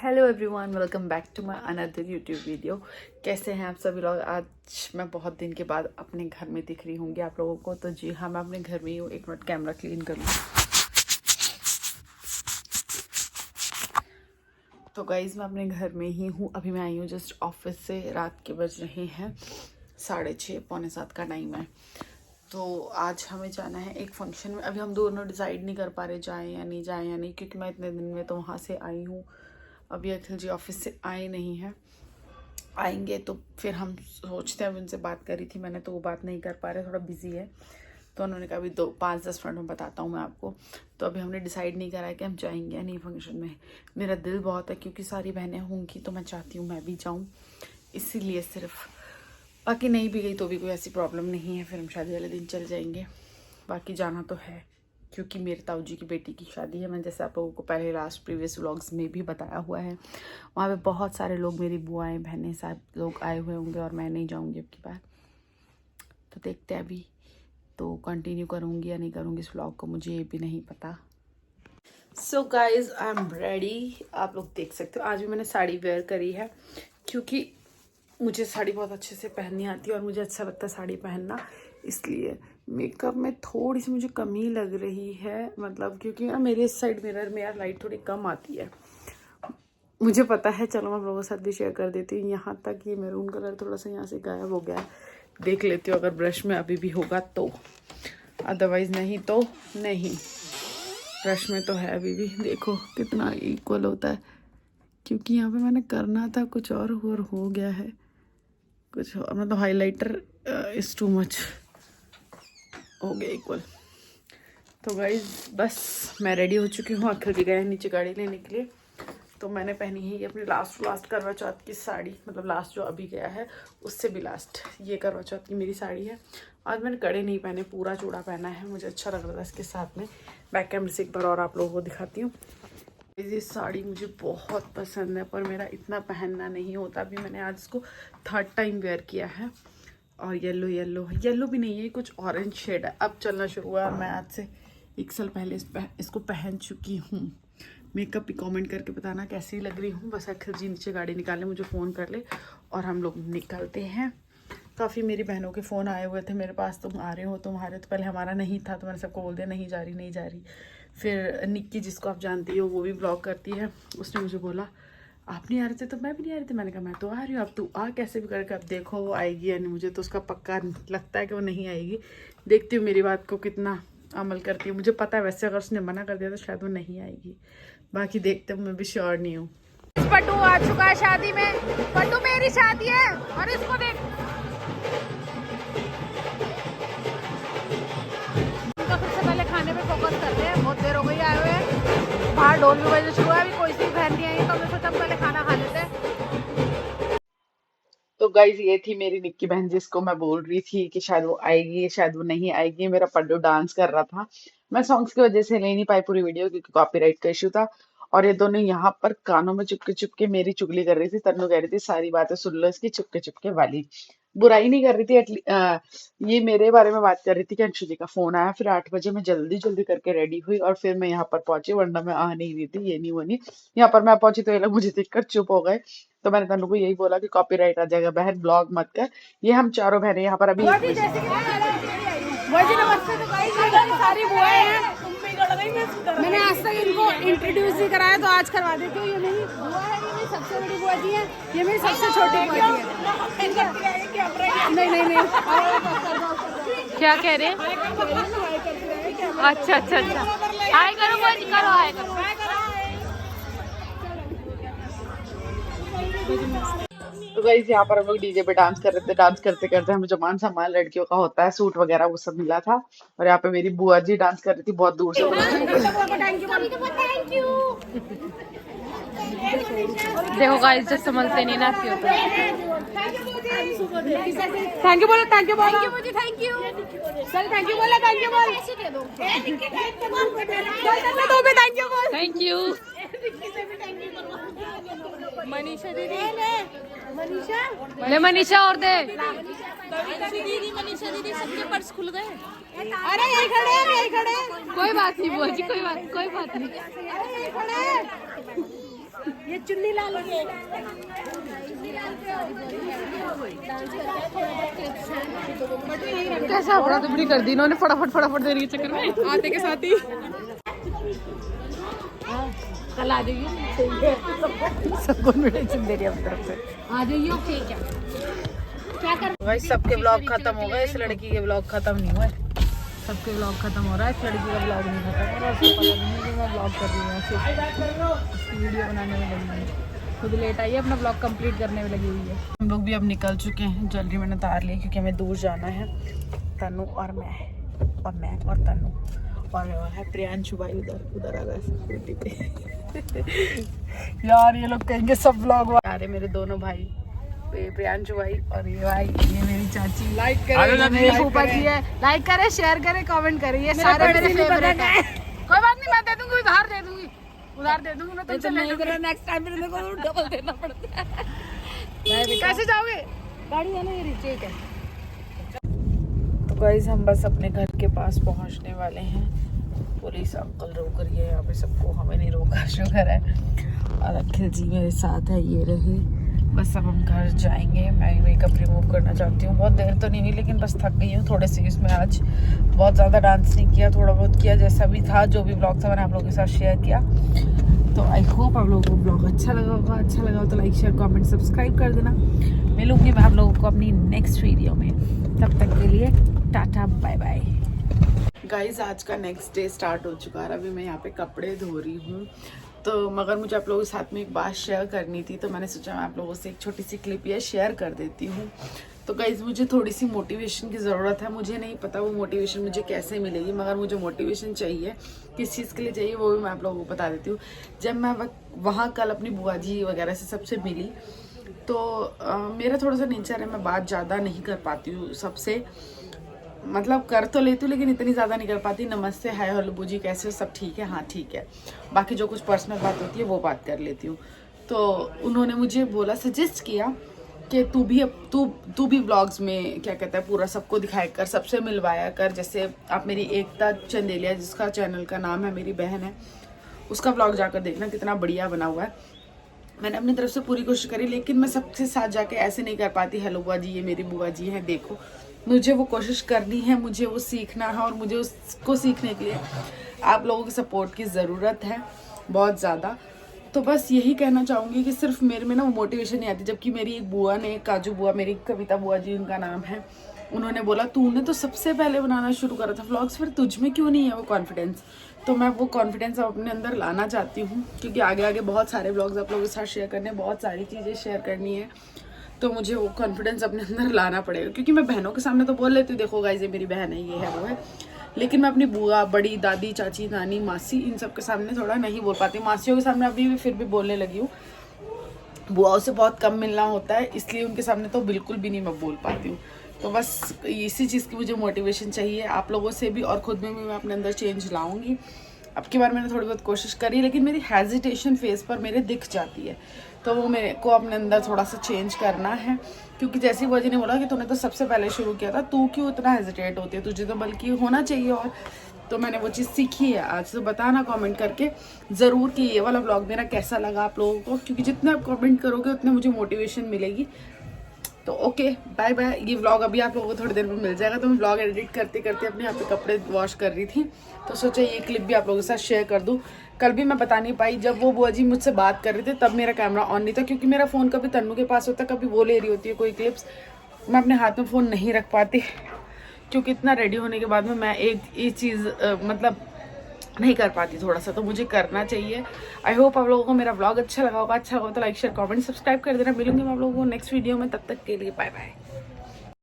Hello everyone, welcome back to my another YouTube video. कैसे हैं आप सभी लोग। आज मैं बहुत दिन के बाद अपने घर में दिख रही होंगी आप लोगों को। तो जी हाँ, मैं अपने घर में ही हूँ। एक मिनट कैमरा क्लीन कर लूँ। तो गाइज मैं अपने घर में ही हूँ। अभी मैं आई हूँ जस्ट ऑफिस से। रात के बज रहे हैं 6:30 पौने 7 का टाइम है। तो आज हमें जाना है एक फंक्शन में। अभी हम दोनों डिसाइड नहीं कर पा रहे जाएँ या नहीं, क्योंकि मैं इतने दिन में तो वहाँ से आई हूँ। अभी अखिल जी ऑफिस से आए नहीं हैं। आएंगे तो फिर हम सोचते हैं। अभी उनसे बात करी थी मैंने, तो वो बात नहीं कर पा रहे, थोड़ा बिजी है। तो उन्होंने कहा अभी 5-10 मिनट में बताता हूँ मैं आपको। तो अभी हमने डिसाइड नहीं करा है कि हम जाएंगे या नहीं फंक्शन में। मेरा दिल बहुत है, क्योंकि सारी बहनें होंगी तो मैं चाहती हूँ मैं भी जाऊँ, इसीलिए सिर्फ। बाकी नहीं भी गई तो भी कोई ऐसी प्रॉब्लम नहीं है, फिर हम शादी वाले दिन चल जाएंगे। बाकी जाना तो है, क्योंकि मेरे ताऊ जी की बेटी की शादी है। मैंने जैसे आप लोगों को पहले लास्ट प्रीवियस व्लॉग्स में भी बताया हुआ है। वहाँ पे बहुत सारे लोग, मेरी बुआएं बहनें सब लोग आए हुए होंगे, और मैं नहीं जाऊँगी अब की बार। तो देखते हैं अभी तो कंटिन्यू करूँगी या नहीं करूँगी इस व्लॉग को, मुझे ये भी नहीं पता। So guys I am ready. आप लोग देख सकते हो आज भी मैंने साड़ी वेयर करी है, क्योंकि मुझे साड़ी बहुत अच्छे से पहननी आती है और मुझे अच्छा लगता है साड़ी पहनना। इसलिए मेकअप में थोड़ी सी मुझे कमी लग रही है, मतलब क्योंकि ना मेरे इस साइड मिरर में यार लाइट थोड़ी कम आती है, मुझे पता है। चलो मैं आप लोगों के साथ भी शेयर कर देती हूँ। यहाँ तक ये मैरून कलर थोड़ा सा यहाँ से गायब हो गया है, देख लेती हूँ अगर ब्रश में अभी भी होगा तो, अदरवाइज नहीं तो नहीं। ब्रश में तो है अभी भी, देखो कितना इक्वल होता है, क्योंकि यहाँ पे मैंने करना था कुछ और हो गया है कुछ और, मतलब हाइलाइटर इज टू मच हो गया इक्वल। तो गाइज बस मैं रेडी हो चुकी हूँ। अखिल जी गए नीचे गाड़ी लेने के लिए। तो मैंने पहनी है ये अपनी लास्ट करवा चौथ की साड़ी, मतलब लास्ट जो अभी गया है उससे भी लास्ट ये करवा चौथ की मेरी साड़ी है। आज मैंने कड़े नहीं पहने, पूरा चूड़ा पहना है, मुझे अच्छा लग रहा था इसके साथ में। बैक कैमरे से एक बार और आप लोगों को दिखाती हूँ। ये साड़ी मुझे बहुत पसंद है, पर मेरा इतना पहनना नहीं होता। अभी मैंने आज इसको 3rd टाइम वेयर किया है। और येलो भी नहीं है, कुछ ऑरेंज शेड है। अब चलना शुरू हुआ। मैं आज से 1 साल पहले इसको पहन चुकी हूँ। मेकअप भी कमेंट करके बताना कैसी लग रही हूँ। बस अखिल जी नीचे गाड़ी निकाले, मुझे फ़ोन कर ले और हम लोग निकलते हैं। काफ़ी मेरी बहनों के फ़ोन आए हुए थे मेरे पास, तुम आ रहे हो तुम आ रहे हो। तो पहले हमारा नहीं था, तो मैंने सबको बोल दिया नहीं जा रही। फिर निक्की, जिसको आप जानती हो, वो भी ब्लॉग करती है, उसने मुझे बोला आप नहीं आ रहे थे तो मैं भी नहीं आ रही थी। मैंने कहा मैं तो आ रही हूँ, अब तू आ कैसे भी करके, अब देखो वो आएगी या नहीं। मुझे तो उसका पक्का लगता है कि वो नहीं आएगी। देखती हूँ मेरी बात को कितना अमल करती है। मुझे पता है वैसे अगर उसने मना कर दिया तो शायद वो नहीं आएगी, बाकी देखते हूँ, मैं भी श्योर नहीं हूँ। पट्टू आ चुका है शादी में। पट्टू मेरी शादी है और इसको देख, तो सबसे पहले खाने पे फोकस करते हैं। बहुत देर हो गई आए हुए, बाहर ढोल भी बजने शुरू है। अभी कोई सी बहन नहीं आई है, तो हमने सोचा पहले खाना खा लेते हैं। तो गाइज ये थी मेरी निक्की बहन, जिसको मैं बोल रही थी कि शायद वो आएगी शायद वो नहीं आएगी। मेरा पड्डू डांस कर रहा था। मैं सॉन्ग्स की वजह से ले नहीं पाई पूरी वीडियो, क्योंकि कॉपीराइट का इशू था। और ये दोनों यहाँ पर कानों में चुपके मेरी चुगली कर रही थी। तन्नू कह रही थी सारी बातें सुन लो इसकी, चुपके वाली। बुराई नहीं कर रही थी, ये मेरे बारे में बात कर रही थी कि अंशु जी का फोन आया। फिर 8 बजे मैं जल्दी करके रेडी हुई और फिर मैं यहाँ पर पहुंची, वरना मैं आ नहीं रही थी। ये नहीं वो नहीं, यहाँ पर मैं पहुंची तो ये लोग मुझे देखकर चुप हो गए। तो मैंने तन्नू को यही बोला कि कॉपीराइट आ जाएगा बहन, ब्लॉग मत कर। ये हम चारों बहनें यहाँ पर अभी सारी बुआएं हैं, मैंने आज तक इनको इंट्रोड्यूस नहीं कराया, तो आज करवा देती हूँ। ये मेरी बुआ है, ये मेरी सबसे बड़ी बुआ जी है, ये मेरी सबसे छोटी बुआ जी है। नहीं क्या कह रहे हैं? अच्छा हाय करो बुआ जी, करो हाय करो। तो गाइस यहाँ पर हम लोग डीजे पे डांस कर रहे थे। डांस करते करते हमें जो मान सम्मान लड़कियों का होता है, सूट वगैरह, वो सब मिला था। और यहाँ पे मेरी बुआ जी डांस कर रही थी बहुत दूर से। देखो गाइस, जो संभलते नहीं ना क्यों। थैंक यू बोलो, थैंक यू बोलो, thank you sir, thank you बोला, थैंक यू बोल, थैंक यू। मनीषा दीदी, ले मनीषा और दे। मनीषा दीदी सबके पर्स खुल गए। अरे यही खड़े कोई बात नहीं बुआ जी, कोई बात नहीं। अरे यही खड़े। ये चुन्नी लाल कैसा अपना दुबड़ी कर दी इन्होंने फटाफट देने के चक्कर में आते के साथ ही। कल आ जाइए, सबको इनविटेशन दे रही है अपनी तरफ से। आ जाइए। ठीक है, क्या कर भाई सबके ब्लॉग खत्म हो गए, इस लड़की के ब्लॉग खत्म नहीं हुए। सबके ब्लॉग खत्म हो रहा है, इस लड़की का ब्लॉग नहीं खत्म हो रहा है। उसको पता नहीं है कि मैं ब्लॉग कर रही हूँ, सिर्फ उसकी वीडियो बनाने में लगी है। खुद लेट आई है, अपना ब्लॉग कंप्लीट करने में लगी हुई है। हम लोग भी अब निकल चुके हैं, ज्वेलरी मैंने उतार ली क्योंकि हमें दूर जाना है। तनु और मैं और तनु और है प्रियांशु भाई उधर आ गए स्कूटी पे। यार ये लोग कहेंगे सब ब्लॉग यार, मेरे दोनों भाई, प्रियांशु भाई और ये भाई, ये मेरी चाची। लाइक करें, मेरी फूफा जी है। लाइक करें, शेयर करें, कमेंट करें, ये सारे मेरे फेवरेट है। कोई बात नहीं, मैं दे दूंगी, उधार दे दूंगी मैं तुमसे ले लूंगी। नेक्स्ट टाइम मेरे को डबल देना पड़ता है। कैसे जाओगे? गाड़ी है ना ये, ठीक है। तो गाइस हम बस अपने घर के पास पहुंचने वाले हैं। पुलिस अंकल रोक रही है यहाँ पे सबको, हमें नहीं रोका, शुक्र है। और अखिल जी मेरे साथ है, ये रहे। बस अब हम घर जाएंगे। मैं मेकअप रिमूव करना चाहती हूँ, बहुत देर तो नहीं हुई लेकिन बस थक गई हूँ थोड़े से। इसमें आज बहुत ज़्यादा डांस नहीं किया, थोड़ा बहुत किया, जैसा भी था, जो भी ब्लॉग था मैंने आप लोगों के साथ शेयर किया। तो आई होप आप लोगों को ब्लॉग अच्छा लगा होगा। अच्छा लगा हो तो लाइक शेयर कमेंट सब्सक्राइब कर देना। मिलूंगी मैं आप लोगों को अपनी नेक्स्ट वीडियो में, तब तक के लिए टाटा बाय बाय। गाइज आज का नेक्स्ट डे स्टार्ट हो चुका है। अभी मैं यहाँ पे कपड़े धो रही हूँ, तो मगर मुझे आप लोगों के साथ में एक बात शेयर करनी थी, तो मैंने सोचा मैं आप लोगों से एक छोटी सी क्लिप ये शेयर कर देती हूँ। तो गाइज मुझे थोड़ी सी मोटिवेशन की ज़रूरत है। मुझे नहीं पता वो मोटिवेशन मुझे कैसे मिलेगी, मगर मुझे मोटिवेशन चाहिए। किस चीज़ के लिए चाहिए वो भी मैं आप लोगों को बता देती हूँ। जब मैं वहाँ कल अपनी बुआ जी वगैरह से सबसे मिली, तो मेरा थोड़ा सा नेचर है, मैं बात ज़्यादा नहीं कर पाती हूँ सबसे, मतलब कर तो लेती हूँ लेकिन इतनी ज़्यादा नहीं कर पाती। नमस्ते, हाय, हेलो, बूजी कैसे हो, सब ठीक है, हाँ ठीक है। बाकी जो कुछ पर्सनल बात होती है वो बात कर लेती हूँ। तो उन्होंने मुझे बोला, सजेस्ट किया कि तू भी ब्लॉग्स में क्या कहता है पूरा सबको दिखाया कर, सबसे मिलवाया कर। जैसे आप मेरी एकता चंदेलिया, जिसका चैनल का नाम है, मेरी बहन है, उसका ब्लॉग जाकर देखना, कितना बढ़िया बना हुआ है। मैंने अपनी तरफ से पूरी कोशिश करी, लेकिन मैं सबके साथ जाके ऐसे नहीं कर पाती, हेलो बुआ जी, ये मेरी बुआ जी हैं, देखो। मुझे वो कोशिश करनी है, मुझे वो सीखना है, और मुझे उसको सीखने के लिए आप लोगों की सपोर्ट की ज़रूरत है बहुत ज़्यादा। तो बस यही कहना चाहूँगी कि सिर्फ मेरे में ना वो मोटिवेशन नहीं आती। जबकि मेरी एक बुआ ने, काजू बुआ, मेरी कविता बुआ जी उनका नाम है, उन्होंने बोला तूने तो सबसे पहले बनाना शुरू करा था व्लॉग्स, फिर तुझ में क्यों नहीं है वो कॉन्फिडेंस। तो मैं वो कॉन्फिडेंस अपने अंदर लाना चाहती हूँ, क्योंकि आगे आगे बहुत सारे व्लॉग्स आप लोगों के साथ शेयर करने, बहुत सारी चीज़ें शेयर करनी है। तो मुझे वो कॉन्फिडेंस अपने अंदर लाना पड़ेगा, क्योंकि मैं बहनों के सामने तो बोल लेती हूँ, देखो गाइस ये मेरी बहन है, ये है, वो है, लेकिन मैं अपनी बुआ, बड़ी दादी, चाची, नानी, मासी, इन सब के सामने थोड़ा नहीं बोल पाती। मासियों के सामने अभी भी फिर भी बोलने लगी हूँ, बुआओं से बहुत कम मिलना होता है, इसलिए उनके सामने तो बिल्कुल भी नहीं मैं बोल पाती हूँ। तो बस इसी चीज़ की मुझे मोटिवेशन चाहिए आप लोगों से भी, और ख़ुद में भी मैं अपने अंदर चेंज लाऊंगी। अब की बार मैंने थोड़ी बहुत कोशिश करी, लेकिन मेरी हेजिटेशन फेस पर मेरे दिख जाती है, तो वो मेरे को अपने अंदर थोड़ा सा चेंज करना है। क्योंकि जैसी बुआ जी ने बोला कि तूने तो सबसे पहले शुरू किया था, तू क्यों इतना हेजिटेट होती है, तुझे तो बल्कि होना चाहिए। और तो मैंने वो चीज़ सीखी है आज। तो बताना कमेंट करके ज़रूर कि ये वाला ब्लॉग मेरा कैसा लगा आप लोगों को, क्योंकि जितने आप कमेंट करोगे उतने मुझे मोटिवेशन मिलेगी। तो ओके, बाय बाय। ये व्लॉग अभी आप लोगों को थोड़ी देर में मिल जाएगा। तो मैं व्लॉग एडिट करते करते अपने यहाँ पे कपड़े वॉश कर रही थी, तो सोचा ये क्लिप भी आप लोगों के साथ शेयर कर दूँ। कल भी मैं बता नहीं पाई, जब वो बुआ जी मुझसे बात कर रहे थे तब मेरा कैमरा ऑन नहीं था, क्योंकि मेरा फ़ोन कभी तन्नू के पास होता है, कभी वो ले रही होती है कोई क्लिप्स। मैं अपने हाथ में फ़ोन नहीं रख पाती, क्योंकि इतना रेडी होने के बाद में मैं एक चीज़ मतलब नहीं कर पाती थोड़ा सा, तो मुझे करना चाहिए। आई होप आप लोगों को मेरा व्लॉग अच्छा लगा होगा। अच्छा लगा तो लाइक शेयर कमेंट सब्सक्राइब कर देना। मिलूंगी मैं आप लोगों को नेक्स्ट वीडियो में, तब तक के लिए बाय बाय।